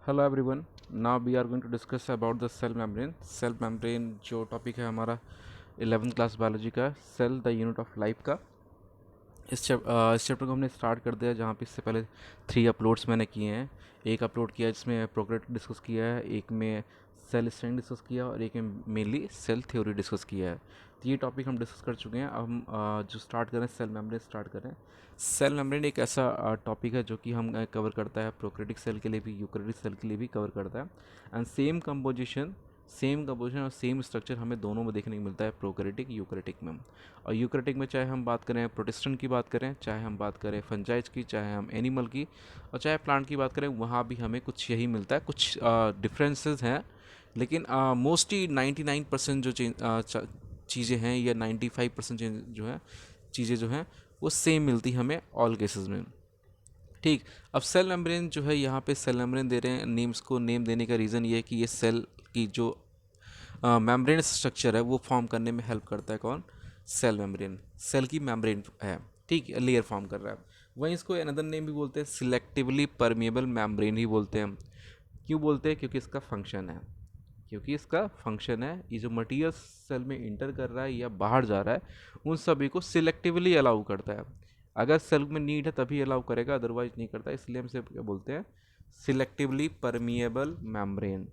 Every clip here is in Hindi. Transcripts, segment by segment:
Hello everyone. Now we are going to discuss about the cell membrane. Cell membrane जो टॉपिक है हमारा 11th क्लास बायोलॉजी का, cell the unit of life का। इस चैप्टर को हमने स्टार्ट कर दिया, जहाँ पे इससे पहले 3 अपलोड्स मैंने किए हैं। एक अपलोड किया जिसमें प्रोकैरियोट डिस्कस किया है, एक में सेल स्ट्रक्चर डिस्कस किया और एक में मेनली सेल थ्योरी डिस्कस किया है। तो ये टॉपिक हम डिस्कस कर चुके हैं। अब हम जो स्टार्ट करें सेल मेम्ब्रेन स्टार्ट करें। सेल मेम्ब्रेन एक ऐसा टॉपिक है जो कि हम कवर करता है प्रोकैरियोटिक सेल के लिए भी, यूकैरियोटिक सेल के लिए भी कवर करता है। एंड सेम कंपोजिशन और सेम स्ट्रक्चर हमें दोनों में देखने को मिलता है, प्रोकैरियोटिक यूकैरियोटिक में। और यूकैरियोटिक में चाहे हम बात करें प्रोटिस्टन की बात करें, चाहे हम बात करें फंजाइज की, चाहे हम एनिमल की और चाहे प्लांट की बात करें, वहाँ भी हमें कुछ यही मिलता है। कुछ डिफरेंसेस हैं, लेकिन मोस्टली 99% जो चीज़ें हैं या 95% जो है चीज़ें जो हैं वो सेम मिलती हमें ऑल केसेस में। ठीक। अब सेल मेम्ब्रेन जो है, यहाँ पे सेल मेम्ब्रेन दे रहे हैं, नेम्स को नेम देने का रीज़न ये है कि ये सेल की जो मेम्ब्रेन स्ट्रक्चर है वो फॉर्म करने में हेल्प करता है। कौन? Cell membrane. सेल की मेम्ब्रेन है, ठीक, लेयर फॉर्म कर रहा है। वहीं इसको अनदर नेम भी बोलते हैं, सिलेक्टिवली परमिएबल मेम्ब्रेन ही बोलते हैं हम। क्यों बोलते हैं? क्योंकि इसका फंक्शन है ये जो मटीरियल सेल में इंटर कर रहा है या बाहर जा रहा है, उन सभी को सिलेक्टिवली अलाउ करता है। अगर सेल में नीड है तभी अलाउ करेगा, अदरवाइज नहीं करता। इसलिए हम इसे क्या बोलते हैं? Selectively permeable membrane.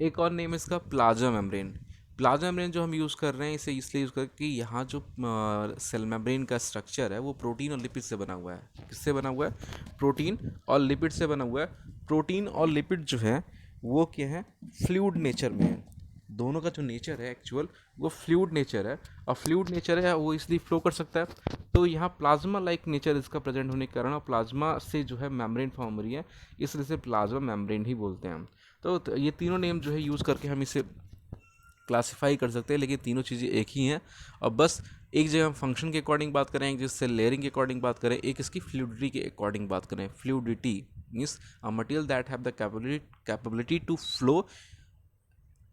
एक और नेम है इसका प्लाज्मा मेम्ब्रेन। प्लाज्मा मेम्ब्रेन जो हम यूज़ कर रहे हैं, इसे इसलिए यूज़ कर रहे हैं कि यहाँ जो सेल मेम्ब्रेन का स्ट्रक्चर है वो प्रोटीन और लिपिड से बना हुआ है। किससे बना हुआ है? प्रोटीन और लिपिड से बना हुआ है। प्रोटीन और लिपिड जो है वो क्या है? फ्लूइड नेचर में है। दोनों का जो नेचर है एक्चुअल, वो फ्लूइड नेचर है। और फ्लूइड नेचर है वो इसलिए फ्लो कर सकता है। तो यहाँ प्लाज्मा लाइक नेचर इसका प्रेजेंट होने के कारण, और प्लाज्मा से जो है मेम्ब्रेन फॉर्म हो रही है, इसलिए से प्लाज्मा मेम्ब्रेन ही बोलते हैं हम। तो ये तीनों नेम जो है यूज़ करके हम इसे क्लासिफाई कर सकते हैं, लेकिन तीनों चीज़ें एक ही हैं। और बस एक जगह हम फंक्शन के अकॉर्डिंग बात करें, एक जिससे लेयरिंग के अकॉर्डिंग बात करें, एक इसकी फ्लूइडिटी के अकॉर्डिंग बात करें। Fluidity means a material that have the capability to flow,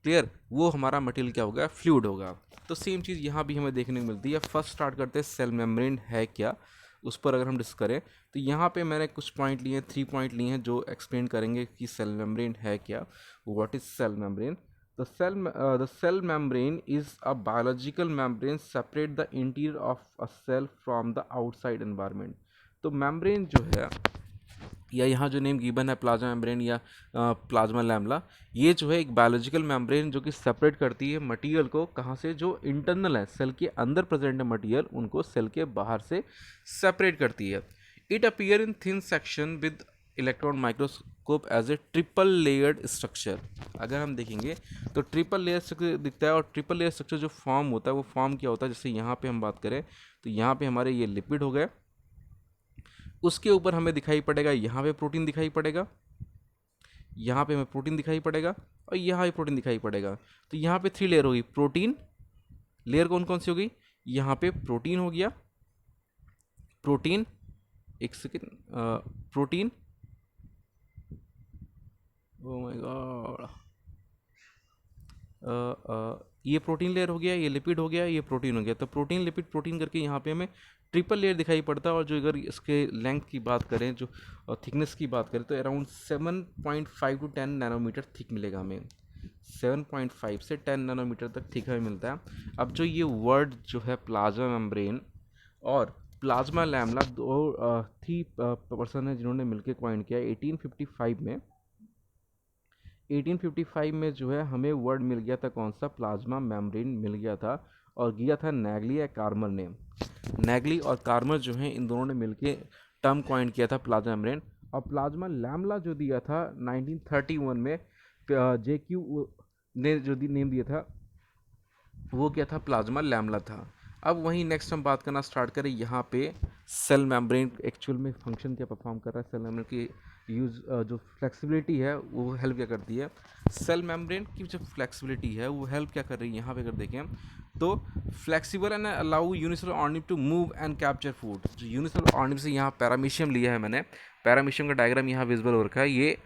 clear, वो हमारा मटेरियल क्या होगा? फ्लूइड होगा। तो सेम चीज़ यहाँ भी हमें देखने को मिलती है। फर्स्ट स्टार्ट करते हैं सेल मेम्ब्रेन है क्या, उस पर अगर हम डिस्कस करें तो यहाँ पे मैंने कुछ पॉइंट लिए हैं, 3 पॉइंट लिए हैं जो एक्सप्लेन करेंगे कि सेल मेम्ब्रेन है क्या, what is cell membrane. The cell membrane is a biological membrane separate the interior of a cell from the outside environment। तो मेम्ब्रेन जो है, या यहाँ जो नेम गिवन है प्लाज्मा मेम्ब्रेन या प्लाज्मा लैमला, ये जो है एक बायोलॉजिकल मेम्ब्रेन जो कि सेपरेट करती है मटेरियल को, कहाँ से? जो इंटरनल है, सेल के अंदर प्रेजेंट है मटेरियल, उनको सेल के बाहर से सेपरेट करती है। It appear in thin section with electron microscope as a triple layered structure. अगर हम देखेंगे तो ट्रिपल लेयर स्ट्रक्चर दिखता है। और ट्रिपल लेयर स्ट्रक्चर जो फॉर्म होता है वो फॉर्म क्या होता है? जैसे यहाँ पे हम बात करें तो यहाँ पे हमारे ये लिपिड हो गए, उसके ऊपर हमें दिखाई पड़ेगा, यहाँ पे प्रोटीन दिखाई पड़ेगा, यहाँ पे हमें प्रोटीन दिखाई पड़ेगा, और यहाँ पे प्रोटीन दिखाई पड़ेगा। तो यहाँ पे 3 लेयर होगी। प्रोटीन लेयर कौन कौन सी होगी? यहाँ पे प्रोटीन हो गया, प्रोटीन, एक second, protein, oh my God, ये प्रोटीन लेयर हो गया, ये लिपिड हो गया, ये प्रोटीन हो गया। तो प्रोटीन लिपिड प्रोटीन करके यहाँ पे हमें ट्रिपल लेयर दिखाई पड़ता है। और जो अगर इसके लेंथ की बात करें, जो थिकनेस की बात करें, तो अराउंड 7.5 टू 10 नैनोमीटर थिक मिलेगा हमें। 7.5 से 10 नैनोमीटर तक थिक हमें मिलता है। अब जो ये वर्ड जो है प्लाज्मा मेम्ब्रेन और प्लाज्मा लैमला, दो थी पर्सन है जिन्होंने मिलकर कॉइन किया 1855 में। 1855 में जो है हमें वर्ड मिल गया था, कौन सा? प्लाज्मा मेम्ब्रेन मिल गया था। और दिया था नैगली या कार्मर ने। नैगली और कार्मर जो हैं, इन दोनों ने मिलके टर्म कॉइन किया था प्लाज्मा मेम्ब्रेन। और प्लाज्मा लैमला जो दिया था 1931 में, JQ ने जो नेम दिया था वो क्या था? प्लाज्मा लैमला था। अब वहीं नेक्स्ट हम बात करना स्टार्ट करें, यहाँ पे सेल मेम्ब्रेन एक्चुअल में फंक्शन क्या परफॉर्म कर रहा है, सेल मेम्ब्रेन की यूज़, जो फ्लेक्सिबिलिटी है वो हेल्प क्या करती है? सेल मेम्ब्रेन की जो फ्लेक्सिबिलिटी है वो हेल्प क्या कर रही है? यहाँ पे अगर देखें हम तो flexible and allow unicellular organism to move and capture food. जो यूनिसेलुलर ऑर्गेनिज्म से यहाँ पैरामीशियम लिया है मैंने, पैरामीशियम का डायग्राम यहाँ विजिबल हो रखा है। ये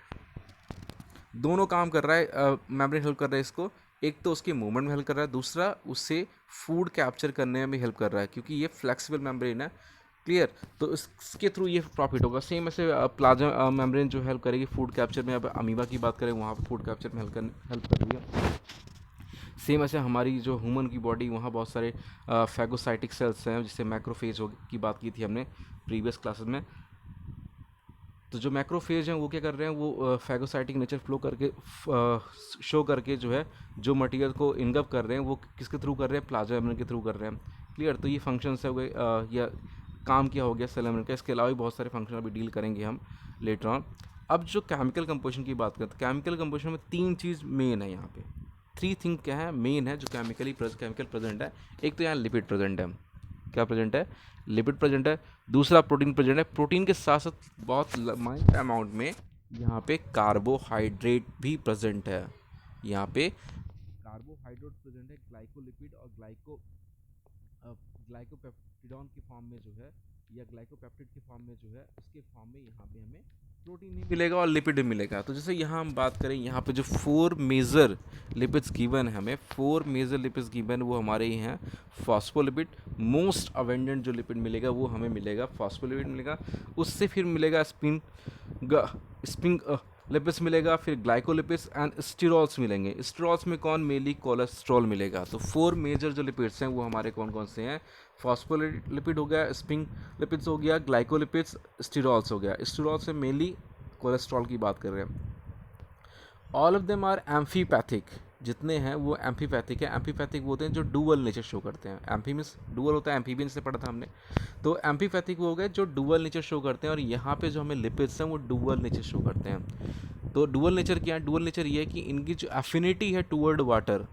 दोनों काम कर रहा है, मेम्ब्रेन हेल्प कर रहा है इसको। एक तो उसके मूवमेंट में हेल्प कर रहा है, दूसरा उससे फूड कैप्चर करने में भी हेल्प कर रहा है, क्योंकि ये फ्लेक्सिबल मेम्ब्रेन है। क्लियर। तो इसके थ्रू ये प्रॉफिट होगा। सेम ऐसे प्लाज्मा मेम्ब्रेन जो हेल्प करेगी फूड कैप्चर में। अब अमीबा की बात करें, वहाँ पे फूड कैप्चर में हेल्प कर रही है। सेम ऐसे हमारी जो ह्यूमन की बॉडी, वहाँ बहुत सारे फैगोसाइटिक सेल्स हैं, जिससे मैक्रोफेज की बात की थी हमने प्रीवियस क्लासेस में। तो जो मैक्रोफेज हैं वो क्या कर रहे हैं, वो फैगोसाइटिक नेचर फ्लो करके शो करके जो है जो मटेरियल को इनगप कर रहे हैं वो किसके थ्रू कर रहे हैं, प्लाज्मा मेम्ब्रेन के थ्रू कर रहे हैं। क्लियर। तो ये फंक्शंस है हो गए, या काम क्या हो गया सेल मेम्ब्रेन का। इसके अलावा भी बहुत सारे फंक्शन अभी डील करेंगे हम लेटर ऑन। अब जो केमिकल कंपोजिशन की बात करते हैं, केमिकल कंपोजिशन में 3 चीज़ मेन है यहाँ पे। 3 थिंग क्या है मेन है जो केमिकल प्रेजेंट है। एक तो यहाँ लिपिड प्रेजेंट है। क्या प्रेजेंट है, लिपिड प्रेजेंट है। दूसरा प्रोटीन प्रेजेंट है। प्रोटीन के साथ साथ बहुत माइनर अमाउंट में यहाँ पे कार्बोहाइड्रेट भी प्रेजेंट है। यहाँ पे कार्बोहाइड्रेट प्रेजेंट है, ग्लाइकोलिपिड और ग्लाइकोपेप्टिडॉन की फॉर्म में जो है, या ग्लाइकोपेप्टिड की फॉर्म में जो है, उसके फॉर्म में यहाँ पे हमें प्रोटीन भी मिलेगा और लिपिड भी मिलेगा। तो जैसे यहाँ हम बात करें, यहाँ पे जो 4 मेजर लिपिड्स गिवन है हमें, 4 मेजर लिपिड्स गिवन, वो हमारे ही हैं फॉस्फोलिपिड। मोस्ट अवेंडेंट जो लिपिड मिलेगा वो हमें मिलेगा फॉस्फोलिपिड मिलेगा। उससे फिर मिलेगा स्प्रिंग लिपिड्स मिलेगा, फिर ग्लाइकोलिपिड्स एंड स्टीरॉल्स मिलेंगे। स्टीरॉल्स में कौन, मेनली कोलेस्ट्रॉल मिलेगा। तो 4 मेजर जो लिपिड्स हैं वो हमारे कौन कौन से हैं, फॉस्फोलिपिड हो गया, स्प्रिंग लिपिड्स हो गया, ग्लाइकोलिपिड्स, स्टीरॉल्स हो गया। स्टीरॉल्स में मेनली कोलेस्ट्रॉल की बात कर रहे हैं। All of them are amphipathic, जितने हैं वो एम्फीपैथिक है। एम्फीपैथिक वो होते हैं जो डुअल नेचर शो करते हैं। एम्फी मीन्स डुअल होता है, एम्फीबियन से पढ़ा था हमने। तो एम्फीपैथिक वो हो गए जो डुअल नेचर शो करते हैं, और यहाँ पे जो हमें लिपिड्स हैं वो डुअल नेचर शो करते हैं। तो डुअल नेचर क्या है, डुअल नेचर ये है कि इनकी जो एफिनिटी है टुवर्ड वाटर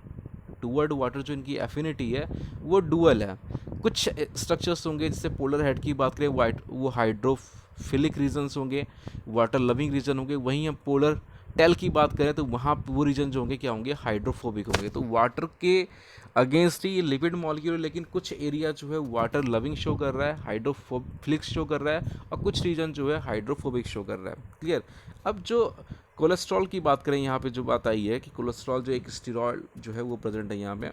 जो इनकी एफिनिटी है वो डुअल है। कुछ स्ट्रक्चर्स होंगे, जैसे पोलर हेड की बात करें वो हाइड्रोफिलिक रीजन्स होंगे, वाटर लविंग रीजन होंगे। वहीं हम पोलर टेल की बात करें तो वहाँ वो रीजन जो होंगे क्या होंगे, हाइड्रोफोबिक होंगे। तो वाटर के अगेंस्ट ही ये लिपिड मॉलिक्यूल, लेकिन कुछ एरिया जो है वाटर लविंग शो कर रहा है, हाइड्रोफिलिक शो कर रहा है, और कुछ रीजन जो है हाइड्रोफोबिक शो कर रहा है। क्लियर। अब जो कोलेस्ट्रॉल की बात करें, यहाँ पे जो बात आई है कि कोलेस्ट्रॉल जो एक स्टेरॉइड जो है वो प्रेजेंट है यहाँ पे,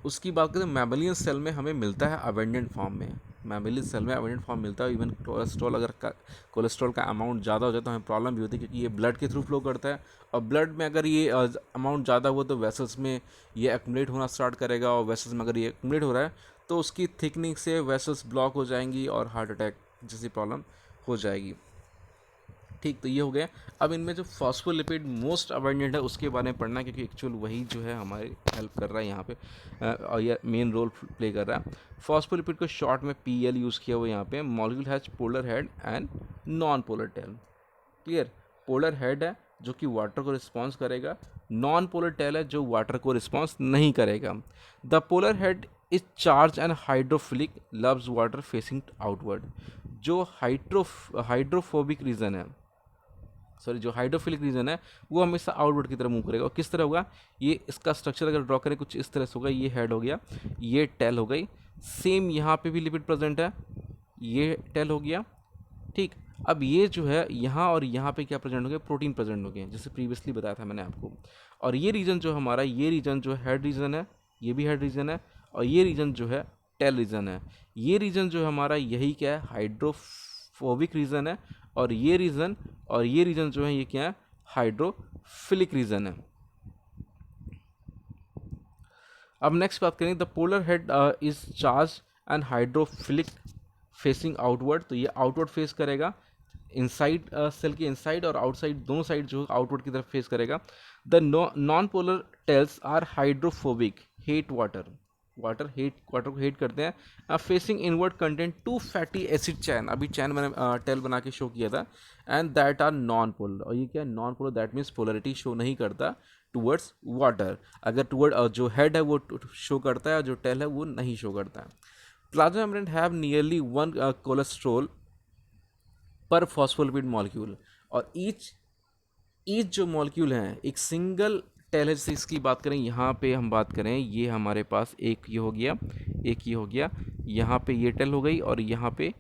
उसकी बात करें मैमेलियन सेल में हमें मिलता है अवेंडेंट फॉर्म में। मैमेलियन सेल में अवेंडेंट फॉर्म मिलता है। इवन कोलेस्ट्रॉल, अगर कोलेस्ट्रॉल का अमाउंट ज़्यादा हो जाए तो हमें प्रॉब्लम भी होती है, क्योंकि ये ब्लड के थ्रू फ्लो करता है, और ब्लड में अगर ये अमाउंट ज़्यादा हुआ तो वेसल्स में ये एक्यूमुलेट होना स्टार्ट करेगा, और वेसल्स में अगर ये एक्यूमुलेट हो रहा है तो उसकी थिकनिंग से वेसल्स ब्लॉक हो जाएंगी और हार्ट अटैक जैसी प्रॉब्लम हो जाएगी। ठीक। तो ये हो गया। अब इनमें जो फॉस्फोलिपिड मोस्ट अवेंडेंट है उसके बारे में पढ़ना, क्योंकि एक्चुअल वही जो है हमारे हेल्प कर रहा है यहाँ पे, और ये मेन रोल प्ले कर रहा है। फॉस्फोलिपिड को शॉर्ट में PL यूज़ किया हुआ यहाँ पे। Molecule has polar head and non polar tail. Clear. Polar head है जो कि वाटर को रिस्पॉन्स करेगा, नॉन पोलर टेल है जो वाटर को रिस्पॉन्स नहीं करेगा। The polar head is charge and hydrophilic, loves water facing outward. जो हाइड्रोफोबिक रीजन है, जो हाइड्रोफिलिक रीजन है वो हमेशा आउटवर्ड की तरफ मूव करेगा। और किस तरह होगा, ये इसका स्ट्रक्चर अगर ड्रॉ करें कुछ इस तरह से होगा। ये हेड हो गया, ये टेल हो गई। सेम यहाँ पे भी लिपिड प्रेजेंट है, ये टेल हो गया। ठीक। अब ये जो है यहाँ और यहाँ पे क्या प्रेजेंट हो गया, प्रोटीन प्रेजेंट हो गए, जैसे प्रीवियसली बताया था मैंने आपको। और ये रीजन जो हमारा, ये रीजन जो हेड रीजन है, ये भी हेड रीजन है, और ये रीजन जो है टेल रीजन है। ये रीजन जो है हमारा, यही क्या है, हाइड्रोफोबिक रीजन है। और ये रीजन जो है ये क्या है, हाइड्रोफिलिक रीजन है। अब नेक्स्ट बात करें, the polar head is charge and hydrophilic facing outward. तो ये आउटवर्ड फेस करेगा, इनसाइड सेल के इनसाइड और आउटसाइड दोनों साइड जो आउटवर्ड की तरफ फेस करेगा। The non polar tails are hydrophobic, hate water को हेट करते हैं। Facing inward content 2 fatty acid chain, अभी चैन मैंने टेल बना के शो किया था, and that are non polar. और ये क्या है, non polar, that means polarity show नहीं करता टुवर्ड्स वाटर। अगर टुवर्ड जो हेड है वो शो करता है, जो टेल है वो नहीं शो करता है। Plasma membrane have nearly 1 cholesterol पर फॉस्फोलिपिड मॉलिक्यूल, और ईच जो मॉलिक्यूल हैं एक सिंगल टेल है। जैसे इसकी बात करें, यहाँ पे हम बात करें, ये हमारे पास एक ये हो गया, एक ये हो गया, यहाँ पे ये टेल हो गई, और यहाँ पे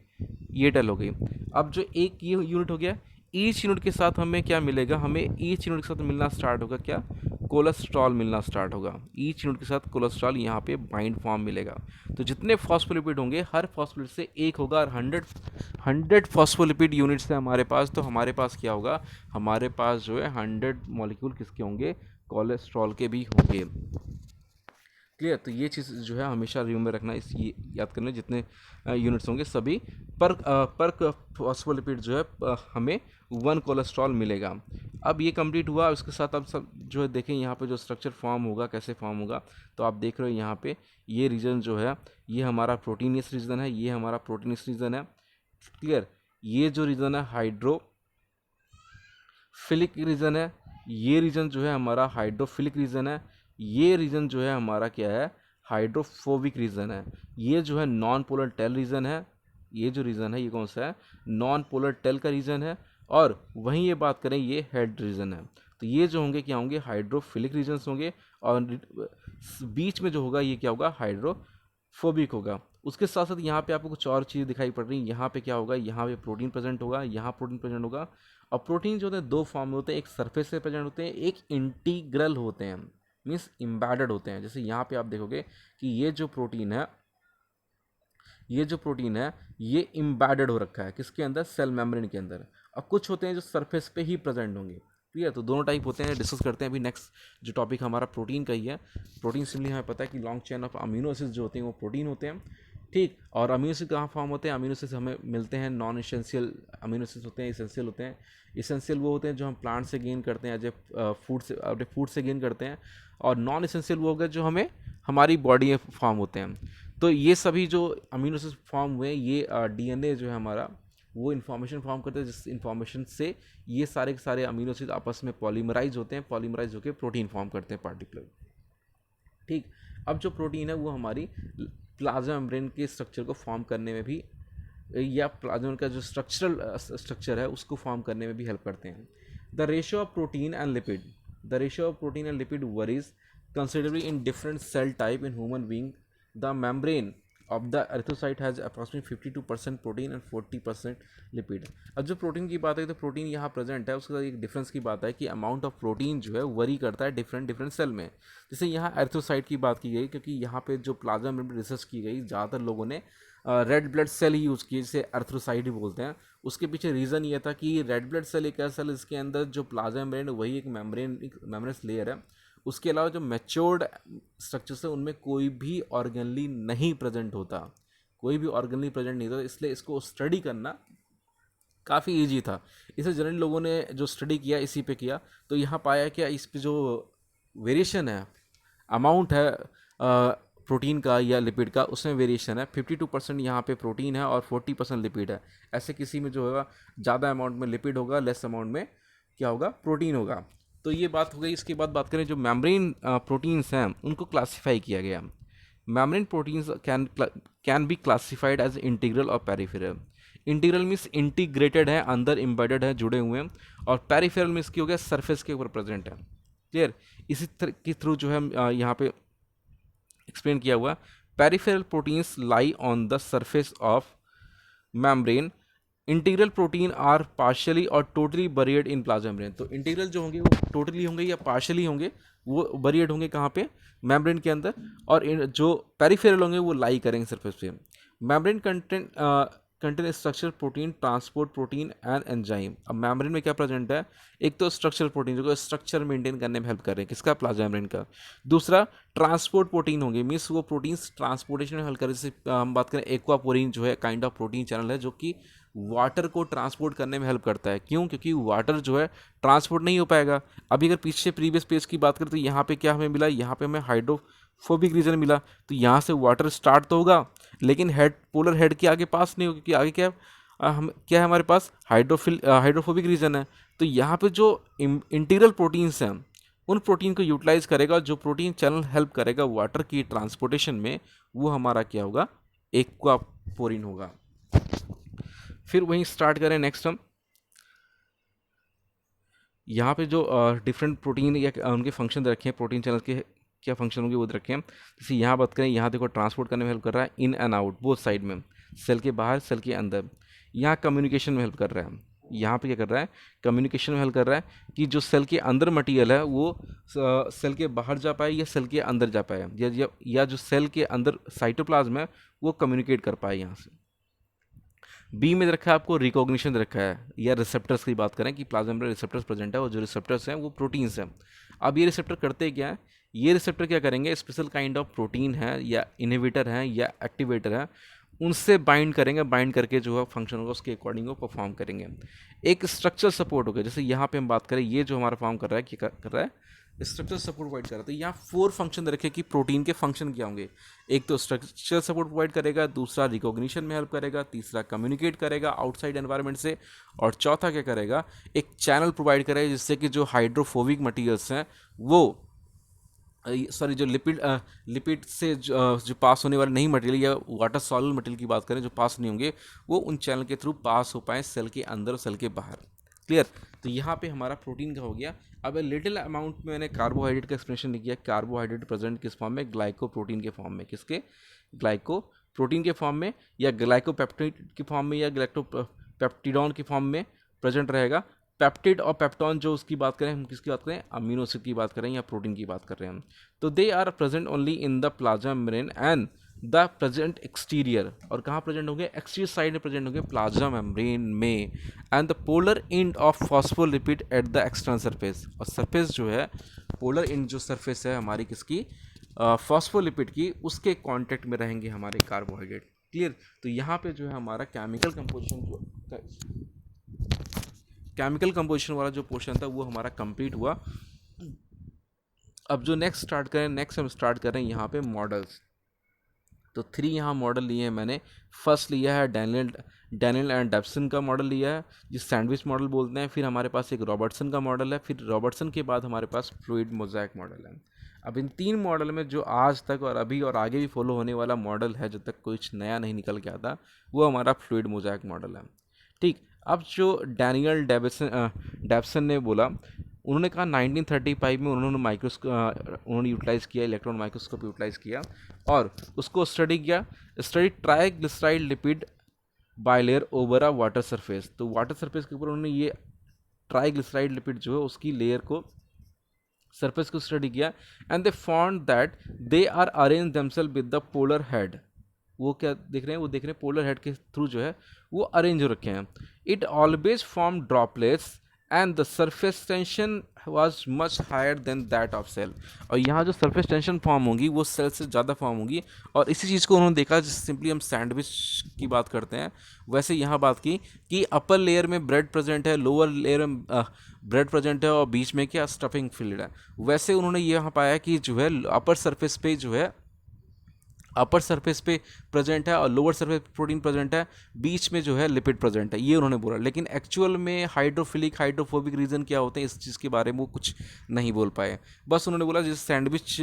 ये टेल हो गई। अब जो एक ये यूनिट हो गया, ईच यूनिट के साथ हमें क्या मिलेगा, हमें ईच यूनिट के साथ मिलना स्टार्ट होगा क्या, कोलेस्ट्रॉल मिलना स्टार्ट होगा। ईच यूनिट के साथ कोलेस्ट्रॉल यहाँ पे बाइंड फॉर्म मिलेगा। तो जितने फॉस्फोलिपिड होंगे हर फॉस्फोलिपिड से एक होगा, और 100 फॉस्फोलिपिड यूनिट्स है हमारे पास, तो हमारे पास क्या होगा, हमारे पास जो है 100 मॉलिक्यूल किसके होंगे, कोलेस्ट्रॉल के भी होंगे। क्लियर। तो ये चीज़ जो है हमेशा रिव्यू में रखना, इस ये याद करना, जितने यूनिट्स होंगे सभी पर फॉस्फोलिपिड जो है हमें 1 कोलेस्ट्रॉल मिलेगा। अब ये कंप्लीट हुआ, उसके साथ अब सब जो है देखें यहाँ पे जो स्ट्रक्चर फॉर्म होगा, कैसे फॉर्म होगा। तो आप देख रहे हो यहाँ पे ये रीजन जो है ये हमारा प्रोटीनियस रीजन है, ये हमारा प्रोटीनियस रीजन है। क्लियर। ये जो रीजन है हाइड्रोफिलिक रीजन है, ये रीजन जो है हमारा हाइड्रोफिलिक रीजन है, ये रीजन जो है हमारा क्या है, हाइड्रोफोबिक रीजन है। ये जो है नॉन पोलर टेल रीजन है, ये जो रीजन है ये कौन सा है, नॉन पोलर टेल का रीजन है। और वहीं ये बात करें ये हेड रीजन है। तो ये जो होंगे क्या होंगे, हाइड्रोफिलिक रीजन्स होंगे, और बीच में जो होगा ये क्या होगा, हाइड्रोफोबिक होगा। उसके साथ साथ यहाँ पे आपको कुछ और चीज़ दिखाई पड़ रही है। यहाँ पे क्या होगा, यहाँ पे प्रोटीन प्रेजेंट होगा, यहाँ प्रोटीन प्रेजेंट होगा। और प्रोटीन जो होते हैं दो फॉर्म में होते हैं, एक सरफेस से प्रेजेंट होते हैं, एक इंटीग्रल होते हैं, मीन्स इम्बेडेड होते हैं। जैसे यहाँ पे आप देखोगे कि ये जो प्रोटीन है, ये इम्बेडेड हो रखा है किसके अंदर, सेल मेम्ब्रेन के अंदर। और कुछ होते हैं जो सरफेस पे ही प्रेजेंट होंगे। क्लियर। तो दोनों टाइप होते हैं, डिस्कस करते हैं अभी। नेक्स्ट जो टॉपिक हमारा प्रोटीन का ही है। प्रोटीन सिंपली हमें पता है कि long chain of amino acids जो होते हैं वो प्रोटीन होते हैं। ठीक। और अमीनो एसिड कहाँ फॉर्म होते हैं, अमीनो एसिड्स हमें मिलते हैं, नॉन इसेंशियल अमीनो एसिड्स होते हैं, इसेंशियल होते हैं। इसेंशियल वो होते हैं जो हम प्लांट से गेन करते हैं, एज ए फूड से गेन करते हैं। और नॉन इसेंशियल वो हो गए जो हमें हमारी बॉडी में फॉर्म होते हैं। तो ये सभी जो अमीनो एसिड फॉर्म हुए, ये डीएनए जो है हमारा वो इन्फॉर्मेशन फॉर्म करते हैं, जिस इन्फॉर्मेशन से ये सारे के सारे अमीनो एसिड आपस में पॉलीमराइज होते हैं, पॉलीमराइज होकर प्रोटीन फॉर्म करते हैं पार्टिकुलर। ठीक। अब जो प्रोटीन है वो हमारी प्लाज्मा मेम्ब्रेन के स्ट्रक्चर को फॉर्म करने में भी, या प्लाज्मा का जो स्ट्रक्चर है उसको फॉर्म करने में भी हेल्प करते हैं। The ratio of protein and lipid worries considerably in different cell type in human being. The membrane of the erythrocyte has approximately 52% protein and 40% lipid. अब जो प्रोटीन की बात है तो प्रोटीन यहाँ प्रेजेंट है, उसके साथ एक डिफरेंस की बात है कि अमाउंट ऑफ प्रोटीन जो है वरी करता है डिफरेंट सेल में। जैसे यहाँ एरिथ्रोसाइट की बात की गई, क्योंकि यहाँ पे जो प्लाज्मा मेम्ब्रेन रिसर्च की गई, ज़्यादातर लोगों ने रेड ब्लड सेल ही यूज़ किए, जिसे एरिथ्रोसाइट ही बोलते हैं। उसके पीछे रीज़न ये था कि रेड ब्लड सेल एक ऐसा सेल, इसके अंदर जो प्लाज्मा मेम्ब्रेन वही एक मेम्ब्रेनस लेयर है। उसके अलावा जो मैच्योर्ड स्ट्रक्चर्स है उनमें कोई भी ऑर्गेनली नहीं प्रेजेंट होता, इसलिए इसको स्टडी करना काफ़ी इजी था। इसे जनरली लोगों ने जो स्टडी किया इसी पे किया। तो यहाँ पाया कि इस पे जो वेरिएशन है, अमाउंट है प्रोटीन का या लिपिड का, उसमें वेरिएशन है। 52% यहाँ पे प्रोटीन है और 40% लिपिड है। ऐसे किसी में जो होगा ज़्यादा अमाउंट में लिपिड होगा, लेस अमाउंट में क्या होगा, प्रोटीन होगा। तो ये बात हो गई। इसके बाद बात करें जो मेम्ब्रेन प्रोटीन्स हैं उनको क्लासीफाई किया गया। Membrane proteins can be classified as integral और पेरिफेरल। इंटीग्रल मीन्स इंटीग्रेटेड है, अंदर एम्बेडेड है, जुड़े हुए हैं। और पेरिफेरल मीन्स की हो गया सरफेस के ऊपर प्रेजेंट है। क्लियर। इसी के थ्रू जो है यहाँ पे एक्सप्लेन किया हुआ, peripheral proteins lie on the surface of membrane. Integral protein are partially और totally buried in plasma membrane. तो इंटीग्रल जो होंगे वो टोटली होंगे या पार्शियली होंगे, वो बरियड होंगे कहाँ पे, मेम्ब्रेन के अंदर। और जो पेरिफेरल होंगे वो लाई करेंगे सरफेस पे। Membrane contain structure protein, transport protein and enzyme. अब मेम्ब्रेन में क्या प्रेजेंट है, एक तो स्ट्रक्चर प्रोटीन जो स्ट्रक्चर मेंटेन करने में हेल्प कर रहे हैं, किसका, प्लाज्मा मेम्ब्रेन का। दूसरा ट्रांसपोर्ट प्रोटीन होंगे, मीन्स वो प्रोटीन्स ट्रांसपोर्टेशन में हेल्प कर रहे हैं। जैसे हम बात करें एक्वापोरिन जो है काइंड ऑफ प्रोटीन चैनल है जो कि वाटर को ट्रांसपोर्ट करने में हेल्प करता है। क्यों, क्योंकि वाटर जो है ट्रांसपोर्ट नहीं हो पाएगा। अभी अगर पीछे प्रीवियस पेज की बात करें तो यहाँ पे क्या हमें मिला, यहाँ पे हमें हाइड्रोफोबिक रीजन मिला। तो यहाँ से वाटर स्टार्ट तो होगा लेकिन पोलर हेड के आगे पास नहीं होगा, क्योंकि आगे क्या है हमारे पास, हाइड्रोफोबिक रीजन है। तो यहाँ पे जो इंटीग्रल प्रोटीन्स हैं उन प्रोटीन को यूटिलाइज करेगा, जो प्रोटीन चैनल हेल्प करेगा वाटर की ट्रांसपोर्टेशन में, वो हमारा क्या होगा, एक्वापोरिन होगा। फिर वहीं स्टार्ट करें नेक्स्ट हम यहाँ पे जो डिफरेंट प्रोटीन या उनके फंक्शन रखे हैं, प्रोटीन चैनल के क्या फंक्शन होंगे वो रखे हैं। जैसे यहाँ बात करें, यहाँ देखो ट्रांसपोर्ट करने में हेल्प कर रहा है, इन एंड आउट बोथ साइड में, सेल के बाहर सेल के अंदर। यहाँ कम्युनिकेशन में हेल्प कर रहा है। यहाँ पे क्या कर रहा है, कम्युनिकेशन में हेल्प कर रहा है कि जो सेल के अंदर मटेरियल है वो सेल के बाहर जा पाए या सेल के अंदर जा पाए, या जो सेल के अंदर साइटोप्लाज्म है वो कम्युनिकेट कर पाए यहाँ से। बी में रखा है आपको रिकॉग्निशन रखा है, या रिसेप्टर्स की बात करें कि प्लाज्मा में रिसेप्टर्स प्रेजेंट है और जो रिसेप्टर्स हैं वो प्रोटीन्स हैं। अब ये रिसेप्टर करते क्या है, ये रिसेप्टर क्या करेंगे, स्पेशल काइंड ऑफ प्रोटीन है या इनहिबिटर है या एक्टिवेटर है, उनसे बाइंड करेंगे, बाइंड करके जो है फंक्शन होगा उसके अकॉर्डिंग वो परफॉर्म करेंगे। एक स्ट्रक्चर सपोर्ट होगा, जैसे यहाँ पे हम बात करें, ये जो हमारा फॉर्म कर रहा है, क्या कर रहा है, स्ट्रक्चर सपोर्ट प्रोवाइड कर रहा है। तो यहाँ 4 फंक्शन रखे कि प्रोटीन के फंक्शन क्या होंगे। एक तो स्ट्रक्चर सपोर्ट प्रोवाइड करेगा, दूसरा रिकॉग्निशन में हेल्प करेगा, तीसरा कम्युनिकेट करेगा आउटसाइड एनवायरनमेंट से, और चौथा क्या करेगा, एक चैनल प्रोवाइड करेगा जिससे कि जो हाइड्रोफोबिक मटीरियल्स हैं वो सॉरी जो लिपिड से जो पास होने वाले नहीं मटेरियल या वाटर सॉल्युबल मटेरियल की बात करें जो पास नहीं होंगे, वो उन चैनल के थ्रू पास हो पाए सेल के अंदर और सेल के बाहर। क्लियर। तो यहाँ पे हमारा प्रोटीन का हो गया। अब लिटिल अमाउंट में मैंने कार्बोहाइड्रेट का एक्सप्लेनेशन लिख किया। कार्बोहाइड्रेट प्रेजेंट किस फॉर्म में, ग्लाइकोप्रोटीन के फॉर्म में। किसके, ग्लाइकोप्रोटीन के फॉर्म में, या ग्लाइकोपेप्टाइड के फॉर्म में, या ग्लाइकोपेप्टिडॉन के फॉर्म में प्रेजेंट रहेगा। पेप्टिड और पेप्टॉन जो उसकी बात करें, हम किसकी बात करें, अमीनो एसिड की बात करें या प्रोटीन की बात कर रहे हैं हम, तो they are present only in the plasma membrane and the present exterior. और कहाँ प्रेजेंट होंगे, एक्सटीरियर साइड में प्रेजेंट होंगे प्लाज्मा मेम्ब्रेन में। And the polar end of phospholipid at the external surface. और सरफेस जो है, पोलर एंड जो सरफेस है हमारी किसकी, फॉस्फोलिपिड की, उसके कांटेक्ट में रहेंगे हमारे कार्बोहाइड्रेट। क्लियर। तो यहाँ पे जो है हमारा केमिकल कंपोजिशन वाला जो पोर्शन था वो हमारा कंप्लीट हुआ। अब जो नेक्स्ट हम स्टार्ट कर रहे हैं यहाँ पे मॉडल्स। तो 3 यहाँ मॉडल लिए हैं मैंने। फर्स्ट लिया है डैनियल एंड डेप्सन का मॉडल लिया है, जिस सैंडविच मॉडल बोलते हैं। फिर हमारे पास एक रॉबर्टसन का मॉडल है। फिर रॉबर्टसन के बाद हमारे पास फ्लूइड मोज़ेक मॉडल है। अब इन 3 मॉडल में जो आज तक और अभी और आगे भी फॉलो होने वाला मॉडल है, जब तक कुछ नया नहीं निकल के आता, वो हमारा फ्लूइड मोज़ेक मॉडल है। ठीक। अब जो डैनियल डेप्सन ने बोला, उन्होंने कहा 1935 में उन्होंने यूटिलाइज़ किया, इलेक्ट्रॉन माइक्रोस्कोप यूटिलाइज़ किया और उसको study triglyceride lipid bilayer over a water surface. तो वाटर सरफेस के ऊपर उन्होंने ये ट्राइग्लिसराइड लिपिड जो है उसकी लेयर को, सरफेस को स्टडी किया। And they found that they are arrange themself with the polar head. वो क्या देख रहे हैं, वो देख रहे हैं पोलर हेड के थ्रू जो है वो अरेंज हो रखे हैं। It always form droplets and the surface tension was much higher than that of cell. और यहाँ जो सरफेस टेंशन फॉर्म होगी वो सेल से ज़्यादा फॉर्म होगी। और इसी चीज़ को उन्होंने देखा, जिस सिंपली हम सैंडविच की बात करते हैं, वैसे यहाँ बात की कि अपर लेयर में ब्रेड प्रेजेंट है, लोअर लेयर में ब्रेड प्रेजेंट है और बीच में क्या स्टफिंग फिल्ड है। वैसे उन्होंने यहाँ पाया कि जो है अपर सरफेस पे प्रेजेंट है और लोअर सरफेस प्रोटीन प्रेजेंट है, बीच में जो है लिपिड प्रेजेंट है, ये उन्होंने बोला। लेकिन एक्चुअल में हाइड्रोफोबिक रीजन क्या होते हैं, इस चीज़ के बारे में वो कुछ नहीं बोल पाए। बस उन्होंने बोला जैसे सैंडविच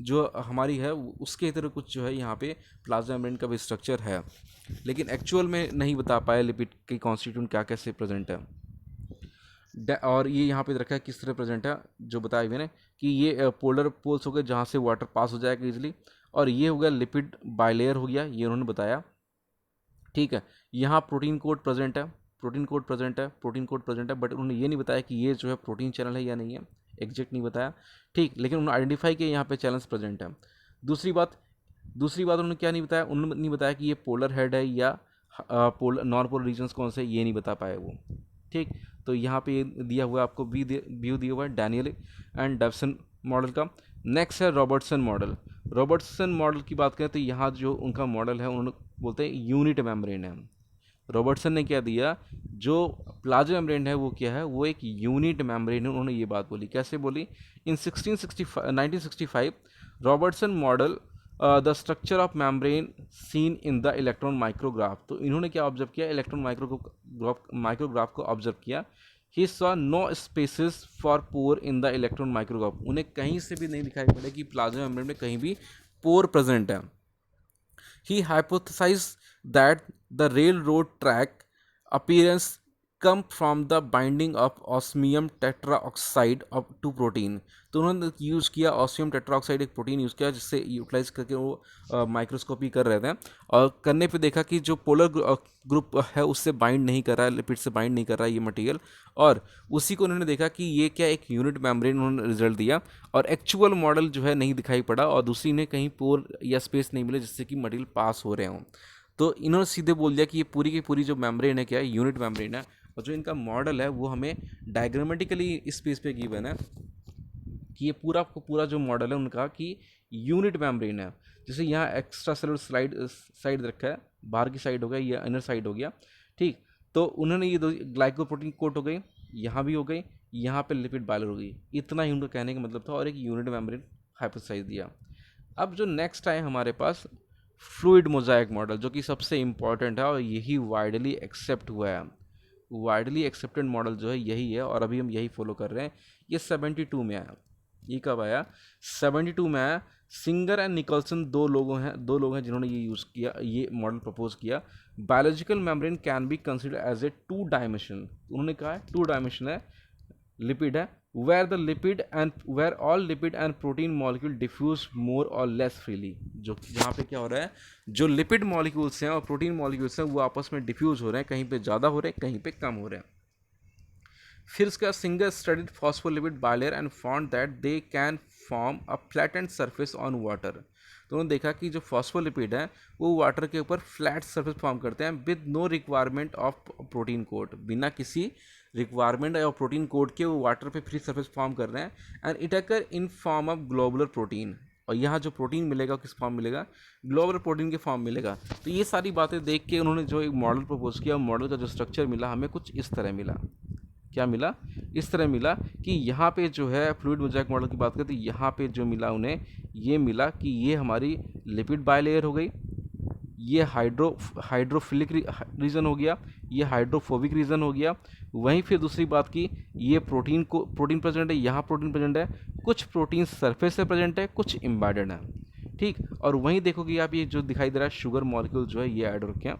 जो हमारी है उसके तरह कुछ जो है यहाँ पे प्लाज्मा मेम्ब्रेन का भी स्ट्रक्चर है, लेकिन एक्चुअल में नहीं बता पाए लिपिड के कॉन्स्टिट्यूएंट क्या कैसे प्रेजेंट है। और ये यहाँ पे रखा है किस तरह प्रेजेंट है, जो बताया मैंने कि ये पोलर पोल्स हो गए जहाँ से वाटर पास हो जाएगा इजीली, और ये हो गया लिपिड बाइलेयर हो गया, ये उन्होंने बताया। ठीक है। यहाँ प्रोटीन कोड प्रेजेंट है, बट उन्होंने ये नहीं बताया कि ये जो है प्रोटीन चैनल है या नहीं है, एग्जैक्ट नहीं बताया। ठीक। लेकिन उन्होंने आइडेंटिफाई किया यहाँ पे चैनल्स प्रेजेंट है। दूसरी बात उन्होंने क्या नहीं बताया, उन्होंने नहीं बताया कि ये पोलर हेड है या नॉन पोलर रीजन्स कौन से, ये नहीं बता पाए वो। ठीक। तो यहाँ पे दिया हुआ है आपको व्यू दिया हुआ है डैनियल एंड डेप्सन मॉडल का। नेक्स्ट है रॉबर्टसन मॉडल की बात करें तो यहाँ जो उनका मॉडल है उन्होंने बोलते हैं यूनिट मेम्ब्रेन है। रॉबर्टसन ने क्या दिया, जो प्लाज्मा मेम्ब्रेन है वो क्या है, वो एक यूनिट मेम्ब्रेन है। उन्होंने ये बात बोली, कैसे बोली, इन 1965 Robertson model the structure of membrane seen in the electron micrograph. तो इन्होंने क्या ऑब्जर्व किया, इलेक्ट्रॉन माइक्रोग्राफ को ऑब्जर्व किया। He saw no spaces for pore in the electron micrograph. उन्हें कहीं से भी नहीं दिखाई पड़े कि प्लाज्मा मेम्ब्रेन में कहीं भी पोर प्रेजेंट है। He hypothesized that the rail road track appearance come from the binding of osmium tetroxide of to protein. तो उन्होंने यूज़ किया ऑस्मियम टेट्राऑक्साइड, एक प्रोटीन यूज़ किया जिससे यूटिलाइज करके वो माइक्रोस्कोपी कर रहे थे, और करने पे देखा कि जो पोलर ग्रुप है उससे बाइंड नहीं कर रहा है, लिपिड से बाइंड नहीं कर रहा है ये मटेरियल, और उसी को उन्होंने देखा कि ये क्या एक यूनिट मेम्ब्रेन उन्होंने रिजल्ट दिया, और एक्चुअल मॉडल जो है नहीं दिखाई पड़ा, और दूसरी ने कहीं पोर या स्पेस नहीं मिले जिससे कि मटेरियल पास हो रहे हों। तो इन्होंने सीधे बोल दिया कि ये पूरी की पूरी जो मेम्ब्रेन है क्या है, यूनिट मेम्ब्रेन है, और जो इनका मॉडल है वो हमें डायग्रामेटिकली इस पेज पे गिवन है कि ये पूरा को पूरा जो मॉडल है उनका कि यूनिट मेम्ब्रेन है। जैसे यहाँ एक्स्ट्रा सेलुलर साइड रखा है, बाहर की साइड हो गया, ये इनर साइड हो गया, ठीक। तो उन्होंने ये दो ग्लाइकोप्रोटीन कोट हो गई, यहाँ भी हो गई, यहाँ पे लिपिड बाइलर हो गई, इतना ही उनका कहने का मतलब था, और एक यूनिट मेम्ब्रेन हाइपोथेसाइज दिया। अब जो नेक्स्ट आए हमारे पास फ्लूइड मोजाइक मॉडल, जो कि सबसे इम्पॉर्टेंट है और यही वाइडली एक्सेप्ट हुआ है, वाइडली एक्सेप्टेड मॉडल जो है यही है, और अभी हम यही फॉलो कर रहे हैं। ये 72 में आया। ये कब आया? 72 में आया। सिंगर एंड निकल्सन दो लोग हैं जिन्होंने ये यूज़ किया, ये मॉडल प्रपोज किया। Biological membrane can be consider as a two dimension, उन्होंने कहा है टू डायमेंशन है, लिपिड है, where all lipid and protein molecule diffuse more or less freely, जो जहाँ पे क्या हो रहा है, जो लिपिड मॉलिक्यूल्स हैं और प्रोटीन मॉलिक्यूल्स हैं वो आपस में डिफ्यूज हो रहे हैं, कहीं पे ज़्यादा हो रहे हैं, कहीं पे कम हो रहे हैं। फिर उसका singer studied phospholipid bilayer and found that they can form a flattened surface on water. तो उन्होंने देखा कि जो फॉस्फोलिपिड है वो वाटर के ऊपर फ्लैट सरफेस फॉर्म करते हैं with no requirement of protein coat, बिना किसी रिक्वायरमेंट या प्रोटीन कोट के वो वाटर पे फ्री सरफेस फॉर्म कर रहे हैं, and it occur in form of globular protein. और यहाँ जो प्रोटीन मिलेगा किस फॉर्म मिलेगा? ग्लोबुलर प्रोटीन के फॉर्म मिलेगा। तो ये सारी बातें देख के उन्होंने जो एक मॉडल प्रपोज किया, मॉडल का जो स्ट्रक्चर मिला हमें कुछ इस तरह मिला। क्या मिला? इस तरह मिला कि यहाँ पे जो है फ्लूइड मोज़ेक मॉडल की बात करें तो यहाँ पे जो मिला उन्हें, ये मिला कि ये हमारी लिपिड बायलेयर हो गई, ये हाइड्रोफिलिक रीजन हो गया, ये हाइड्रोफोबिक रीजन हो गया। वहीं फिर दूसरी बात की, ये प्रोटीन प्रेजेंट है, यहाँ प्रोटीन प्रेजेंट है, कुछ प्रोटीन सरफेस से प्रेजेंट है, कुछ एम्बेडेड है, ठीक। और वहीं देखोगे आप ये जो दिखाई दे रहा है शुगर मॉलिक्यूल जो है ये ऐड हो रखे हैं,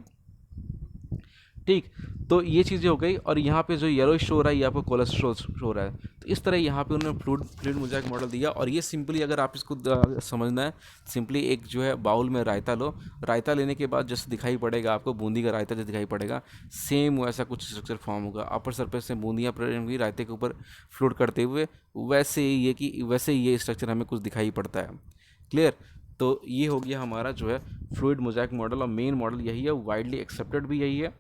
ठीक। तो ये चीज़ें हो गई, और यहाँ पे जो येलो शो रहा है ये आपको कोलेस्ट्रॉल शो रहा है। तो इस तरह यहाँ पे उन्होंने फ्लूइड मोज़ेक मॉडल दिया। और ये सिंपली अगर आप इसको समझना है, सिंपली एक जो है बाउल में रायता लो, रायता लेने के बाद जैसे दिखाई पड़ेगा आपको बूंदी का रायता जैसे दिखाई पड़ेगा, सेम वैसा कुछ स्ट्रक्चर फॉर्म होगा। अपर सरफेस से बूंदियाँ प्रेजेंट हुई रायते के ऊपर फ्लोट करते हुए, वैसे ये स्ट्रक्चर हमें कुछ दिखाई पड़ता है। क्लियर? तो ये हो गया हमारा जो है फ्लूइड मोज़ेक मॉडल, और मेन मॉडल यही है, वाइडली एक्सेप्टेड भी यही है,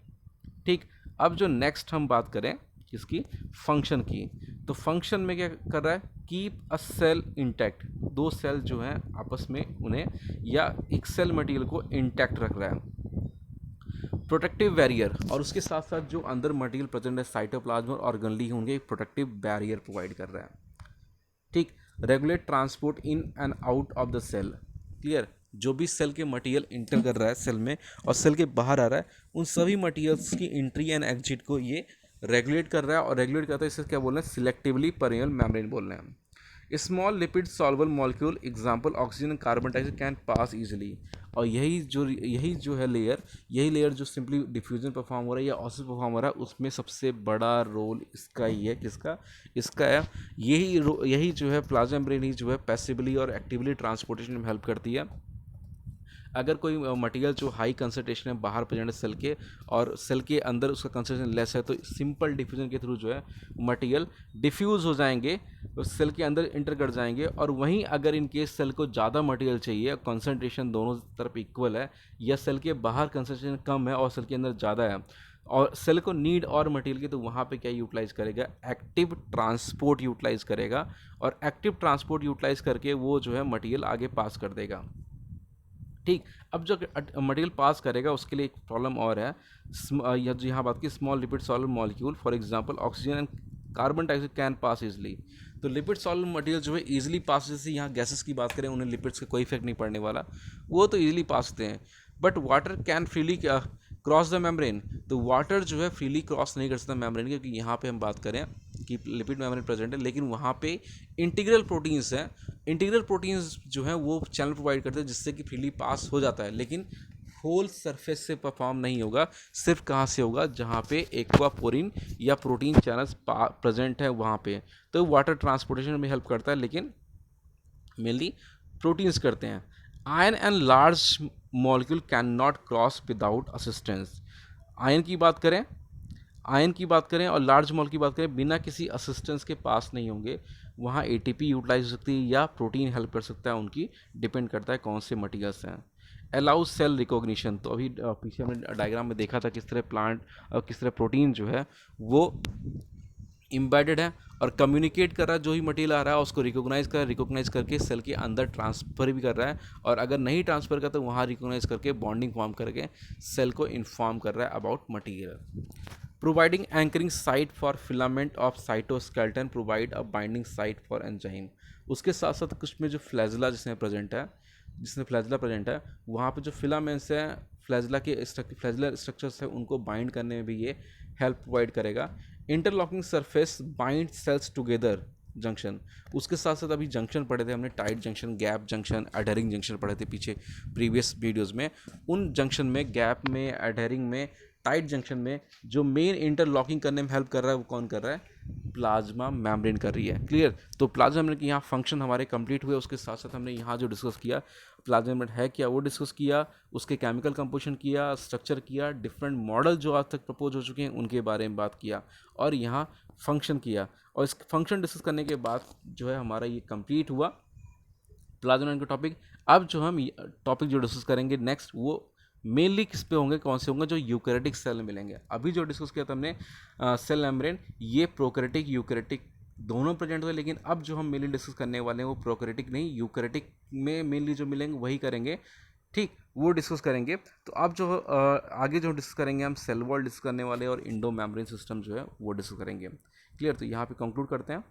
ठीक। अब जो नेक्स्ट हम बात करें किसकी? फंक्शन की। तो फंक्शन में क्या कर रहा है? कीप अ सेल इंटैक्ट, दो सेल जो हैं आपस में उन्हें या एक सेल मटेरियल को इंटैक्ट रख रहा है। प्रोटेक्टिव बैरियर, और उसके साथ साथ जो अंदर मटेरियल प्रेजेंट है साइटोप्लाज्म और ऑर्गेनली होंगे, एक प्रोटेक्टिव बैरियर प्रोवाइड कर रहा है, ठीक। Regulate transport in and out of the cell. Clear? जो भी सेल के मटेरियल इंटर कर रहा है सेल में और सेल के बाहर आ रहा है, उन सभी मटेरियल्स की एंट्री एंड एग्जिट को ये रेगुलेट कर रहा है। और रेगुलेट करता है, इसे क्या बोल रहे हैं? सिलेक्टिवली परमेबल मेम्ब्रेन बोल रहे हैं। Small lipid soluble molecule example oxygen and carbon dioxide can pass easily. और यही जो है लेयर जो सिंपली डिफ्यूजन परफॉर्म हो रहा है या ऑक्सीजन परफॉर्म हो रहा है, उसमें सबसे बड़ा रोल इसका ही है। किसका? इसका है। यही जो है प्लाज्मा मेम्ब्रेन ही जो है पैसिवली और एक्टिवली ट्रांसपोर्टेशन में हेल्प करती है। अगर कोई मटेरियल जो हाई कंसंट्रेशन है बाहर प्रेजेंट है सेल के, और सेल के अंदर उसका कंसंट्रेशन लेस है, तो सिंपल डिफ्यूजन के थ्रू जो है मटेरियल डिफ्यूज़ हो जाएंगे, तो सेल के अंदर इंटर कर जाएंगे। और वहीं अगर इन केस सेल को ज़्यादा मटेरियल चाहिए, कंसंट्रेशन दोनों तरफ इक्वल है, या सेल के बाहर कंसंट्रेशन कम है और सेल के अंदर ज़्यादा है, और सेल को नीड और मटेरियल की, तो वहाँ पे क्या यूटिलाइज करेगा? एक्टिव ट्रांसपोर्ट यूटिलाइज करेगा। और एक्टिव ट्रांसपोर्ट यूटिलाइज करके वो जो है मटेरियल आगे पास कर देगा, ठीक। अब जो मटेरियल पास करेगा उसके लिए एक प्रॉब्लम और है, यहाँ बात की small lipid soluble molecule, for example oxygen and carbon dioxide can pass easily. तो लिपिड सॉल्युबल मटेरियल जो है इजीली पास, जैसे यहाँ गैसेस की बात करें उन्हें लिपिड्स का कोई इफेक्ट नहीं पड़ने वाला, वो तो इजीली पास होते हैं। But water can freely cross the membrane. तो वाटर जो है फ्रीली क्रॉस नहीं कर सकता मेम्ब्रेन, क्योंकि यहाँ पे हम बात करें कि लिपिड मेम्ब्रेन प्रेजेंट है, लेकिन वहाँ पे इंटीग्रल प्रोटीन्स हैं। इंटीग्रल प्रोटीन्स जो हैं वो चैनल प्रोवाइड करते हैं जिससे कि फ्रीली पास हो जाता है, लेकिन होल सरफेस से परफॉर्म नहीं होगा, सिर्फ कहाँ से होगा, जहाँ पे एक्वापोरिन या प्रोटीन चैनल्स प्रेजेंट है वहाँ पे। तो वाटर ट्रांसपोर्टेशन में हेल्प करता है, लेकिन मेनली प्रोटीन्स करते हैं। Ion and large molecule can not cross without assistance. Ion की बात करें आयन की बात करें और लार्ज मॉल की बात करें, बिना किसी असिस्टेंस के पास नहीं होंगे। वहाँ एटीपी यूटिलाइज हो सकती है या प्रोटीन हेल्प कर सकता है, उनकी डिपेंड करता है कौन से मटीरियल्स हैं। अलाउ सेल रिकॉग्निशन, तो अभी पीछे हमने डायग्राम में देखा था किस तरह प्लांट और किस तरह प्रोटीन जो है वो इम्बेडेड है और कम्युनिकेट कर रहा है, जो ही मटेरियल आ रहा है उसको रिकॉग्नाइज करके सेल के अंदर ट्रांसफ़र भी कर रहा है, और अगर नहीं ट्रांसफ़र करता तो वहाँ रिकॉग्नाइज करके बॉन्डिंग फॉर्म करके सेल को इन्फॉर्म कर रहा है about material. Providing anchoring site for filament of cytoskeleton provide a binding site for enzyme. उसके साथ साथ कुछ में जो फ्लैजिला जिसमें फ्लैजिला प्रेजेंट है, वहाँ पे जो फिलामेंट्स है, फ्लैजिलर स्ट्रक्चर्स है, उनको बाइंड करने में भी ये हेल्प प्रोवाइड करेगा। Interlocking surface bind cells together junction, उसके साथ साथ अभी जंक्शन पढ़े थे हमने, tight junction, gap junction, adhering junction पढ़े थे पीछे प्रीवियस वीडियोस में। उन जंक्शन में, गैप में, एडहरिंग में, टाइट जंक्शन में जो मेन इंटरलॉकिंग करने में हेल्प कर रहा है वो कौन कर रहा है? प्लाज्मा मेम्ब्रेन कर रही है। क्लियर? तो प्लाज्मा मेम्ब्रेन के यहाँ फंक्शन हमारे कंप्लीट हुए। उसके साथ साथ हमने यहाँ जो डिस्कस किया प्लाज्मा मेम्ब्रेन है क्या वो डिस्कस किया, उसके केमिकल कंपोजिशन किया, स्ट्रक्चर किया, डिफरेंट मॉडल जो आज तक प्रपोज हो चुके हैं उनके बारे में बात किया, और यहाँ फंक्शन किया। और इस फंक्शन डिस्कस करने के बाद जो है हमारा ये कंप्लीट हुआ प्लाज्मा मेम्ब्रेन का टॉपिक। अब जो हम टॉपिक जो डिस्कस करेंगे नेक्स्ट, वो मेनली किस पे होंगे, कौन से होंगे? जो यूकैरियोटिक सेल में मिलेंगे। अभी जो डिस्कस किया था हमने सेल मेम्ब्रेन, ये प्रोकैरियोटिक यूकैरियोटिक दोनों प्रेजेंट हुए, लेकिन अब जो हम मेनली डिस्कस करने वाले हैं वो प्रोकैरियोटिक नहीं, यूकैरियोटिक में मेनली जो मिलेंगे वही करेंगे। ठीक, वो डिस्कस करेंगे। तो अब जो आगे जो डिस्कस करेंगे हम सेल वॉल डिस्कस करने वाले, और इंडो मेम्ब्रेन सिस्टम जो है वो डिस्कस करेंगे। क्लियर? तो यहाँ पे कंक्लूड करते हैं।